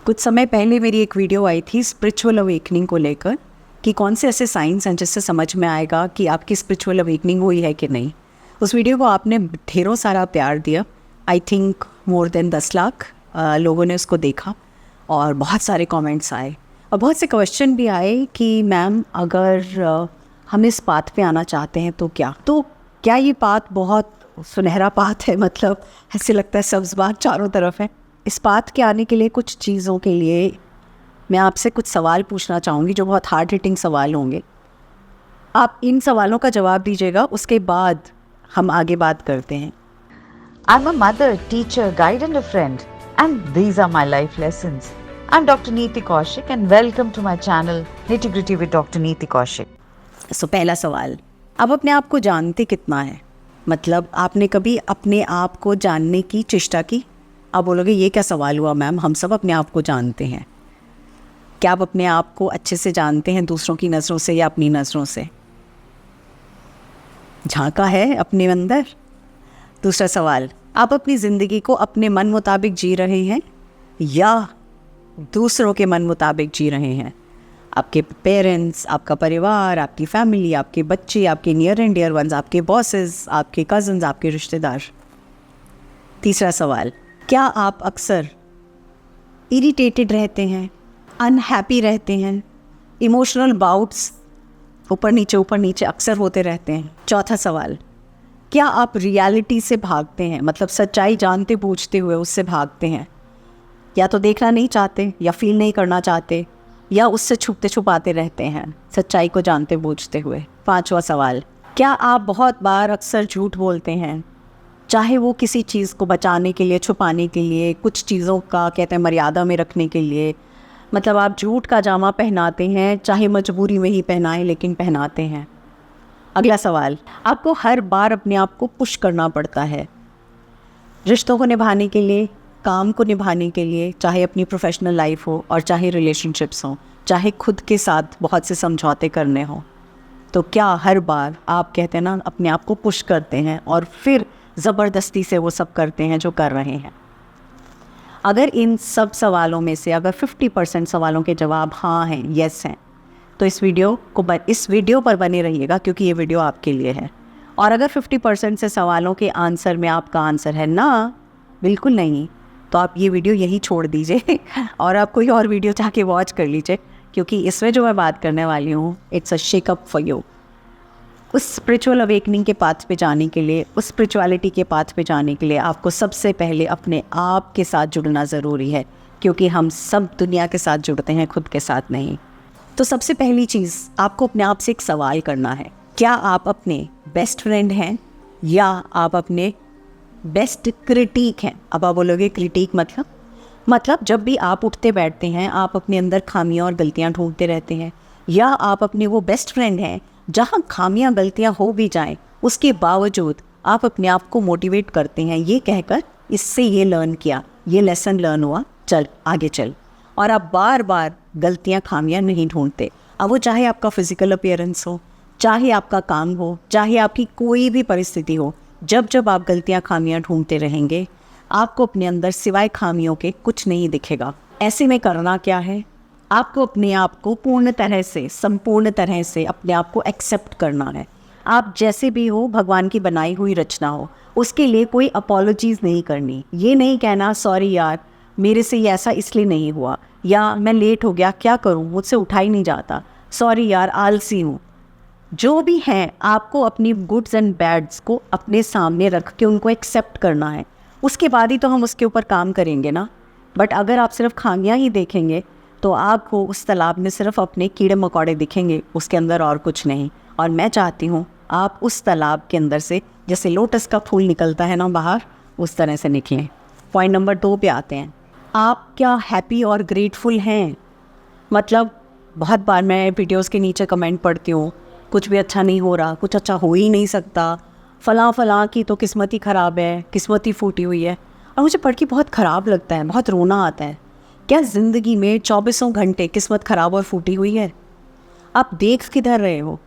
कुछ समय पहले मेरी एक वीडियो आई थी स्पिरिचुअल अवेकनिंग को लेकर कि कौन से ऐसे साइंस हैं जिससे समझ में आएगा कि आपकी स्पिरिचुअल अवेकनिंग हुई है कि नहीं। उस वीडियो को आपने ढेरों सारा प्यार दिया। I think more than 10 lakh लोगों ने उसको देखा और बहुत सारे कमेंट्स आए और बहुत से क्वेश्चन भी आए कि मैम अगर हम इस पाथ पे आना चाहते हैं तो क्या ये पाथ बहुत सुनहरा पाथ है, मतलब ऐसे लगता है सब्ज़ बाग चारों तरफ है। इस पाथ के आने के लिए कुछ चीज़ों के लिए मैं आपसे कुछ सवाल पूछना चाहूँगी जो बहुत हार्ड हिटिंग सवाल होंगे। आप इन सवालों का जवाब दीजिएगा, उसके बाद हम आगे बात करते हैं। I'm a mother, teacher, guide and a friend, and these are my life lessons. I'm Dr. Neeti Kaushik and welcome to my channel Nitty Gritty with Dr. Neeti Kaushik. सो पहला सवाल, आप अपने आप को जानते कितना है? मतलब आपने कभी अपने आप को जानने की चेष्टा की? आप बोलोगे ये क्या सवाल हुआ मैम, हम सब अपने आप को जानते हैं। क्या आप अपने आप को अच्छे से जानते हैं दूसरों की नज़रों से या अपनी नज़रों से? झांका है अपने अंदर? दूसरा सवाल, आप अपनी ज़िंदगी को अपने मन मुताबिक जी रहे हैं या दूसरों के मन मुताबिक जी रहे हैं? आपके पेरेंट्स, आपका परिवार, आपकी फैमिली, आपके बच्चे, आपके नियर एंड डियर वंस, आपके बॉसेस, आपके कज़न्स, आपके रिश्तेदार। तीसरा सवाल, क्या आप अक्सर इरिटेटेड रहते हैं, अनहैप्पी रहते हैं, इमोशनल बाउट्स ऊपर नीचे अक्सर होते रहते हैं? चौथा सवाल, क्या आप रियलिटी से भागते हैं, मतलब सच्चाई जानते बूझते हुए उससे भागते हैं? या तो देखना नहीं चाहते या फील नहीं करना चाहते या उससे छुपते छुपाते रहते हैं सच्चाई को जानते बूझते हुए? पांचवा सवाल, क्या आप बहुत बार अक्सर झूठ बोलते हैं, चाहे वो किसी चीज़ को बचाने के लिए, छुपाने के लिए, कुछ चीज़ों का कहते हैं मर्यादा में रखने के लिए, मतलब आप झूठ का जामा पहनाते हैं, चाहे मजबूरी में ही पहनाएं लेकिन पहनाते हैं? अगला सवाल, आपको हर बार अपने आप को पुश करना पड़ता है रिश्तों को निभाने के लिए, काम को निभाने के लिए, चाहे अपनी प्रोफेशनल लाइफ हो और चाहे रिलेशनशिप्स हो, चाहे खुद के साथ बहुत से समझौते करने हो, तो क्या हर बार आप कहते हैं ना अपने आप को पुश करते हैं और फिर ज़बरदस्ती से वो सब करते हैं जो कर रहे हैं? अगर इन सब सवालों में से अगर 50% सवालों के जवाब हाँ हैं, येस हैं, तो इस वीडियो पर बने रहिएगा क्योंकि ये वीडियो आपके लिए है। और अगर 50% से सवालों के आंसर में आपका आंसर है ना, बिल्कुल नहीं, तो आप ये वीडियो यहीं छोड़ दीजिए और आप कोई और वीडियो जाके वॉच कर लीजिए, क्योंकि इसमें जो मैं बात करने वाली हूँ it's a shake up for you. उस स्पिरिचुअल अवेकनिंग के पाथ पे जाने के लिए, उस स्पिरिचुअलिटी के पाथ पे जाने के लिए आपको सबसे पहले अपने आप के साथ जुड़ना ज़रूरी है, क्योंकि हम सब दुनिया के साथ जुड़ते हैं, खुद के साथ नहीं। तो सबसे पहली चीज़ आपको अपने आप से एक सवाल करना है, क्या आप अपने बेस्ट फ्रेंड हैं या आप अपने बेस्ट क्रिटिक हैं? अब आप बोलोगे क्रिटिक मतलब जब भी आप उठते बैठते हैं आप अपने अंदर खामियां और गलतियां ढूंढते रहते हैं, या आप अपने वो बेस्ट फ्रेंड हैं जहां खामियां गलतियां हो भी जाएं उसके बावजूद आप अपने आप को मोटिवेट करते हैं ये कहकर इससे ये लर्न किया, ये लेसन लर्न हुआ, चल आगे चल। और आप बार बार गलतियां खामियां नहीं ढूंढते। अब वो चाहे आपका फिजिकल अपीयरेंस हो, चाहे आपका काम हो, चाहे आपकी कोई भी परिस्थिति हो, जब आप गलतियां खामियां ढूंढते रहेंगे आपको अपने अंदर सिवाय खामियों के कुछ नहीं दिखेगा। ऐसे में करना क्या है, आपको अपने आप को पूर्ण तरह से, संपूर्ण तरह से अपने आप को एक्सेप्ट करना है। आप जैसे भी हो, भगवान की बनाई हुई रचना हो, उसके लिए कोई अपॉलोजीज़ नहीं करनी। ये नहीं कहना सॉरी यार मेरे से ये ऐसा इसलिए नहीं हुआ, या मैं लेट हो गया क्या करूँ मुझसे उठा ही नहीं जाता, सॉरी यार आलसी हूँ। जो भी हैं आपको अपनी गुड्स एंड बैड्स को अपने सामने रख के उनको एक्सेप्ट करना है, उसके बाद ही तो हम उसके ऊपर काम करेंगे ना। बट अगर आप सिर्फ खामियां ही देखेंगे तो आपको उस तालाब में सिर्फ अपने कीड़े मकोड़े दिखेंगे, उसके अंदर और कुछ नहीं। और मैं चाहती हूँ आप उस तालाब के अंदर से जैसे लोटस का फूल निकलता है ना बाहर, उस तरह से निकलें। पॉइंट नंबर 2 पे आते हैं, आप क्या हैप्पी और ग्रेटफुल हैं? मतलब बहुत बार मैं वीडियोज़ के नीचे कमेंट पढ़ती हूँ, कुछ भी अच्छा नहीं हो रहा, कुछ अच्छा हो ही नहीं सकता, फलां की तो किस्मत ही ख़राब है, किस्मत ही फूटी हुई है। और मुझे पढ़ के बहुत ख़राब लगता है, बहुत रोना आता है। क्या ज़िंदगी में 24 घंटे किस्मत ख़राब और फूटी हुई है? आप देख किधर रहे हो?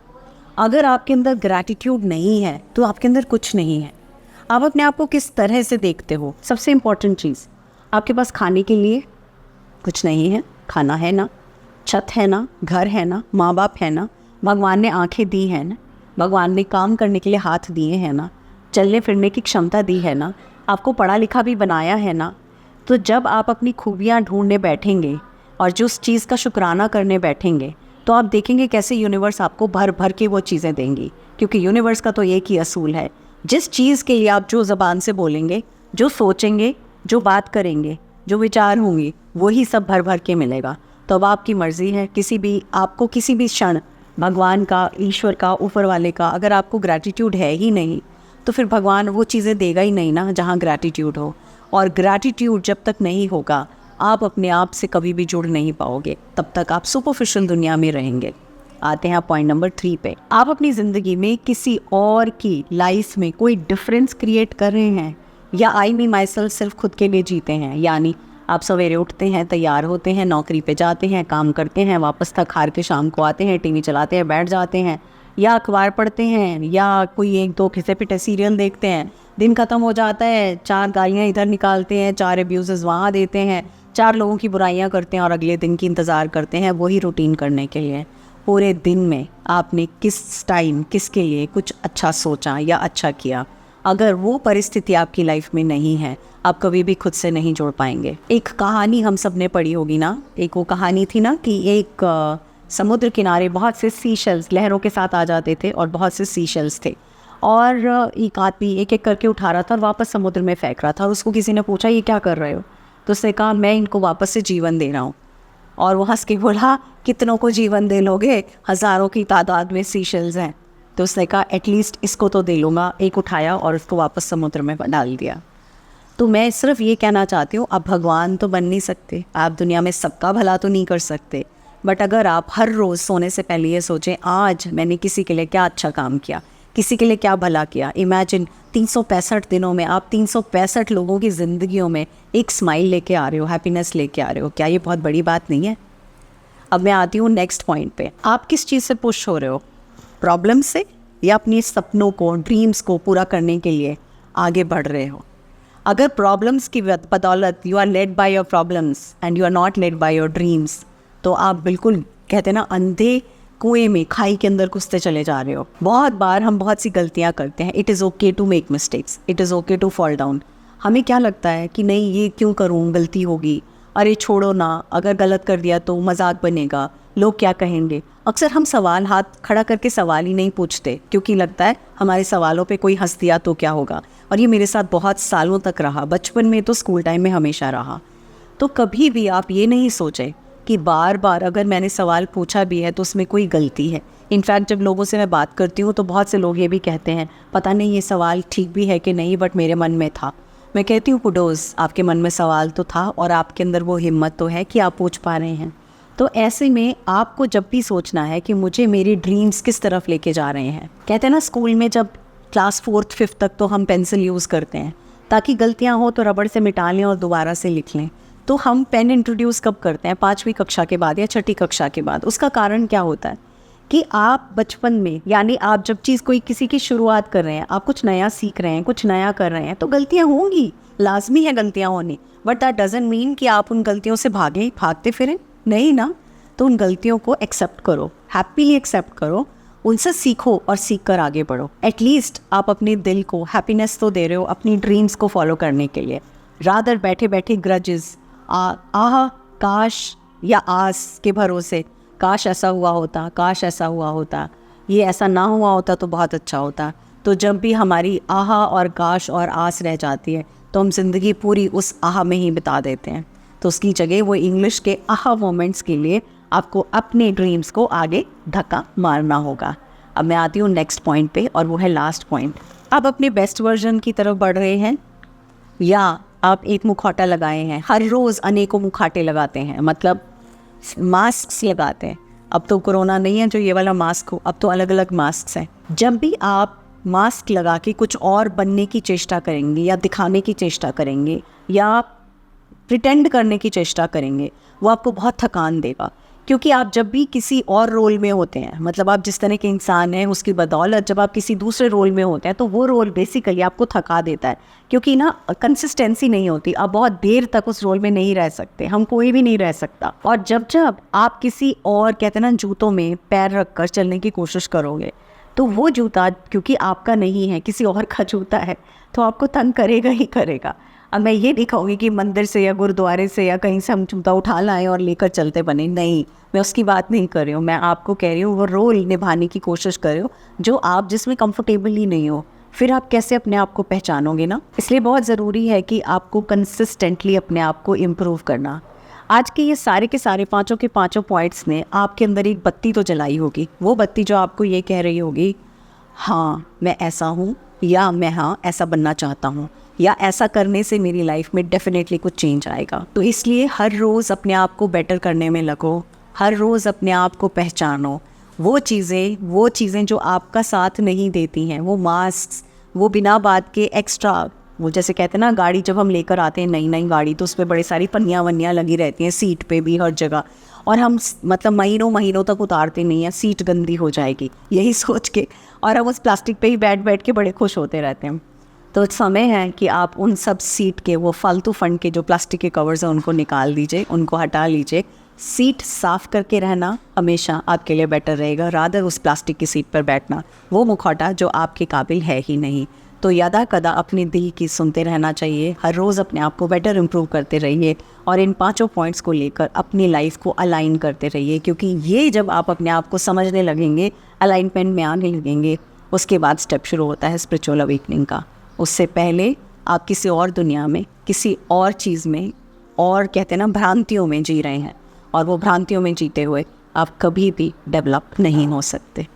अगर आपके अंदर ग्रैटिट्यूड नहीं है तो आपके अंदर कुछ नहीं है। आप अपने आप को किस तरह से देखते हो? सबसे इम्पॉर्टेंट चीज़, आपके पास खाने के लिए कुछ नहीं है, खाना है ना, छत है ना, घर है ना, माँ बाप है ना, भगवान ने आंखें दी हैं ना, भगवान ने काम करने के लिए हाथ दिए हैं ना, चलने फिरने की क्षमता दी है ना, आपको पढ़ा लिखा भी बनाया है ना। तो जब आप अपनी खूबियाँ ढूंढने बैठेंगे और जो उस चीज़ का शुक्राना करने बैठेंगे, तो आप देखेंगे कैसे यूनिवर्स आपको भर भर के वो चीज़ें देंगी। क्योंकि यूनिवर्स का तो एक ही असूल है, जिस चीज़ के लिए आप जो ज़बान से बोलेंगे, जो सोचेंगे, जो बात करेंगे, जो विचार होंगे, वही सब भर भर के मिलेगा। तो अब आपकी मर्ज़ी है, आपको किसी भी क्षण भगवान का, ईश्वर का, ऊपर वाले का, अगर आपको ग्रैटिट्यूड है ही नहीं, तो फिर भगवान वो चीज़ें देगा ही नहीं ना जहाँ ग्रैटिट्यूड हो। और ग्रैटिट्यूड जब तक नहीं होगा, आप अपने आप से कभी भी जुड़ नहीं पाओगे, तब तक आप सुपरफिशियल दुनिया में रहेंगे। आते हैं पॉइंट नंबर 3 पे। आप अपनी ज़िंदगी में किसी और की लाइफ में कोई डिफरेंस क्रिएट कर रहे हैं, या आई मी माई सेल्फ सिर्फ खुद के लिए जीते हैं। यानी आप सवेरे उठते हैं, तैयार होते हैं, नौकरी पे जाते हैं, काम करते हैं, वापस थक हार के शाम को आते हैं, टीवी चलाते हैं, बैठ जाते हैं, या अखबार पढ़ते हैं, या कोई 1-2 घिसे पिटे सीरियल देखते हैं। दिन ख़त्म हो जाता है, 4 गालियाँ इधर निकालते हैं, 4 अब्यूज़ वहाँ देते हैं, 4 लोगों की बुराइयाँ करते हैं और अगले दिन की इंतज़ार करते हैं वही रूटीन करने के लिए। पूरे दिन में आपने किस टाइम किसके लिए कुछ अच्छा सोचा या अच्छा किया? अगर वो परिस्थिति आपकी लाइफ में नहीं है, आप कभी भी खुद से नहीं जुड़ पाएंगे। एक कहानी हम सब ने पढ़ी होगी ना, एक वो कहानी थी ना कि एक समुद्र किनारे बहुत से सीशेल्स लहरों के साथ आ जाते थे और बहुत से सीशेल्स थे, और एक आदमी एक एक करके उठा रहा था और वापस समुद्र में फेंक रहा था। और उसको किसी ने पूछा, ये क्या कर रहे हो? तो उसने कहा, मैं इनको वापस से जीवन दे रहा हूँ। और वो हंस के बोला, कितनों को जीवन दे लोगे? हज़ारों की तादाद में सीशेल्स हैं। तो उसने कहा, एटलीस्ट इसको तो दे लूँगा। एक उठाया और उसको वापस समुद्र में डाल दिया। तो मैं सिर्फ ये कहना चाहती हूँ, आप भगवान तो बन नहीं सकते, आप दुनिया में सबका भला तो नहीं कर सकते, बट अगर आप हर रोज़ सोने से पहले ये सोचें, आज मैंने किसी के लिए क्या अच्छा काम किया, किसी के लिए क्या भला किया। इमेजिन 365 दिनों में आप 365 लोगों की ज़िंदगियों में एक स्माइल लेके आ रहे हो, हैप्पीनेस लेके आ रहे हो। क्या ये बहुत बड़ी बात नहीं है? अब मैं आती हूँ नेक्स्ट पॉइंट पे। आप किस चीज़ से पुश हो रहे हो? प्रॉब्लम से, या अपने सपनों को, ड्रीम्स को पूरा करने के लिए आगे बढ़ रहे हो? अगर प्रॉब्लम्स की बदौलत you are led by your problems and you are not led by your dreams, तो आप बिल्कुल कहते हैं ना, अंधे कुएं में, खाई के अंदर घुसते चले जा रहे हो। बहुत बार हम बहुत सी गलतियां करते हैं। It is okay to make mistakes, it is okay to fall down. हमें क्या लगता है कि नहीं, ये क्यों करूँ, गलती होगी, अरे छोड़ो ना, अगर गलत कर दिया तो मजाक बनेगा, लोग क्या कहेंगे। अक्सर हम सवाल हाथ खड़ा करके सवाल ही नहीं पूछते, क्योंकि लगता है हमारे सवालों पे कोई हंस दिया तो क्या होगा। और ये मेरे साथ बहुत सालों तक रहा, बचपन में तो, स्कूल टाइम में हमेशा रहा। तो कभी भी आप ये नहीं सोचें कि बार बार अगर मैंने सवाल पूछा भी है तो उसमें कोई गलती है। इनफैक्ट जब लोगों से मैं बात करती हूँ तो बहुत से लोग ये भी कहते हैं, पता नहीं ये सवाल ठीक भी है कि नहीं, बट मेरे मन में था। मैं कहती हूँ, कुडोज़, आपके मन में सवाल तो था और आपके अंदर वो हिम्मत तो है कि आप पूछ पा रहे हैं। तो ऐसे में आपको जब भी सोचना है कि मुझे मेरे ड्रीम्स किस तरफ लेके जा रहे हैं। कहते हैं ना, स्कूल में जब क्लास 4th 5th तक तो हम पेंसिल यूज़ करते हैं ताकि गलतियाँ हो तो रबड़ से मिटा लें और दोबारा से लिख लें। तो हम पेन इंट्रोड्यूस कब करते हैं? 5वीं कक्षा के बाद या 6ठी कक्षा के बाद। उसका कारण क्या होता है कि आप बचपन में, यानी आप जब किसी की शुरुआत कर रहे हैं, आप कुछ नया सीख रहे हैं, कुछ नया कर रहे हैं, तो गलतियाँ होंगी, लाजमी है गलतियाँ होनी, बट दैट डजंट मीन कि आप उन गलतियों से भागते फिरें, नहीं ना। तो उन गलतियों को एक्सेप्ट करो, हैप्पीली एक्सेप्ट करो, उनसे सीखो और सीख कर आगे बढ़ो। एटलीस्ट आप अपने दिल को हैप्पीनेस तो दे रहे हो अपनी ड्रीम्स को फॉलो करने के लिए। रादर बैठे बैठे ग्रजेस, काश या आस के भरोसे, काश ऐसा हुआ होता, काश ऐसा हुआ होता, ये ऐसा ना हुआ होता तो बहुत अच्छा होता। तो जब भी हमारी आहा और काश और आस रह जाती है तो हम जिंदगी पूरी उस आहा में ही बिता देते हैं। तो उसकी जगह वो इंग्लिश के आहा मोमेंट्स के लिए आपको अपने ड्रीम्स को आगे धक्का मारना होगा। अब मैं आती हूँ नेक्स्ट पॉइंट पे, और वो है लास्ट पॉइंट। आप अपने बेस्ट वर्जन की तरफ बढ़ रहे हैं, या आप एक मुखौटा लगाए हैं। हर रोज़ अनेकों मुखौटे लगाते हैं, मतलब मास्क लगाते हैं। अब तो कोरोना नहीं है जो ये वाला मास्क हो, अब तो अलग अलग मास्क हैं। जब भी आप मास्क लगा के कुछ और बनने की चेष्टा करेंगे, या दिखाने की चेष्टा करेंगे, या प्रिटेंड करने की चेष्टा करेंगे, वो आपको बहुत थकान देगा। क्योंकि आप जब भी किसी और रोल में होते हैं, मतलब आप जिस तरह के इंसान हैं उसकी बदौलत जब आप किसी दूसरे रोल में होते हैं तो वो रोल बेसिकली आपको थका देता है, क्योंकि ना कंसिस्टेंसी नहीं होती, आप बहुत देर तक उस रोल में नहीं रह सकते, हम कोई भी नहीं रह सकता। और जब जब आप किसी और कहते हैं ना जूतों में पैर रख कर चलने की कोशिश करोगे तो वो जूता क्योंकि आपका नहीं है, किसी और का जूता है, तो आपको तंग करेगा ही करेगा। अब मैं ये नहीं कहूँगी कि मंदिर से या गुरुद्वारे से या कहीं से हम जूता उठा लाएं और लेकर चलते बने, नहीं, मैं उसकी बात नहीं कर रही हूँ। मैं आपको कह रही हूँ वो रोल निभाने की कोशिश करो जो आप जिसमें कंफर्टेबल ही नहीं हो, फिर आप कैसे अपने आप को पहचानोगे ना। इसलिए बहुत ज़रूरी है कि आपको कंसिस्टेंटली अपने आप को इम्प्रूव करना। आज के ये सारे के सारे पाँचों के पाँचों पॉइंट्स ने आपके अंदर एक बत्ती तो जलाई होगी, वो बत्ती जो आपको ये कह रही होगी, हाँ मैं ऐसा हूँ, या मैं हाँ ऐसा बनना चाहता हूँ, या ऐसा करने से मेरी लाइफ में डेफिनेटली कुछ चेंज आएगा। तो इसलिए हर रोज़ अपने आप को बेटर करने में लगो, हर रोज़ अपने आप को पहचानो। वो चीज़ें जो आपका साथ नहीं देती हैं, वो मास्क, वो बिना बात के एक्स्ट्रा, वो जैसे कहते हैं ना गाड़ी जब हम लेकर आते हैं नई नई गाड़ी तो उस पर बड़ी सारी पन्नियाँ वन्नियाँ लगी रहती हैं सीट पे भी हर जगह, और हम मतलब महीनों महीनों तक उतारते नहीं हैं, सीट गंदी हो जाएगी यही सोच के, और हम उस प्लास्टिक पे ही बैठ बैठ के बड़े खुश होते रहते हैं। तो समय है कि आप उन सब सीट के वो फालतू फंड के जो प्लास्टिक के कवर्स हैं उनको निकाल दीजिए, उनको हटा लीजिए। सीट साफ़ करके रहना हमेशा आपके लिए बेटर रहेगा रादर उस प्लास्टिक की सीट पर बैठना, वो मुखौटा जो आपके काबिल है ही नहीं। तो यदा कदा अपने दिल की सुनते रहना चाहिए, हर रोज़ अपने आप को बेटर इम्प्रूव करते रहिए और इन पांचों पॉइंट्स को लेकर अपनी लाइफ को अलाइन करते रहिए, क्योंकि ये जब आप अपने आप को समझने लगेंगे, अलाइनमेंट में आने लगेंगे, उसके बाद स्टेप शुरू होता है स्पिरिचुअल अवेकनिंग का। उससे पहले आप किसी और दुनिया में, किसी और चीज़ में, और कहते हैं ना भ्रांतियों में जी रहे हैं, और वो भ्रांतियों में जीते हुए आप कभी भी डेवलप नहीं हो सकते।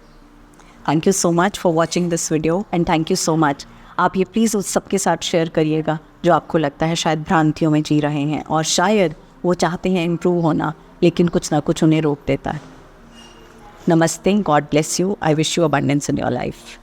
Thank you so much for watching this video and thank you so much. आप ये प्लीज़ उस सबके साथ शेयर करिएगा जो आपको लगता है शायद भ्रांतियों में जी रहे हैं और शायद वो चाहते हैं इम्प्रूव होना, लेकिन कुछ ना कुछ उन्हें रोक देता है। नमस्ते, God bless you, I wish you abundance in your life.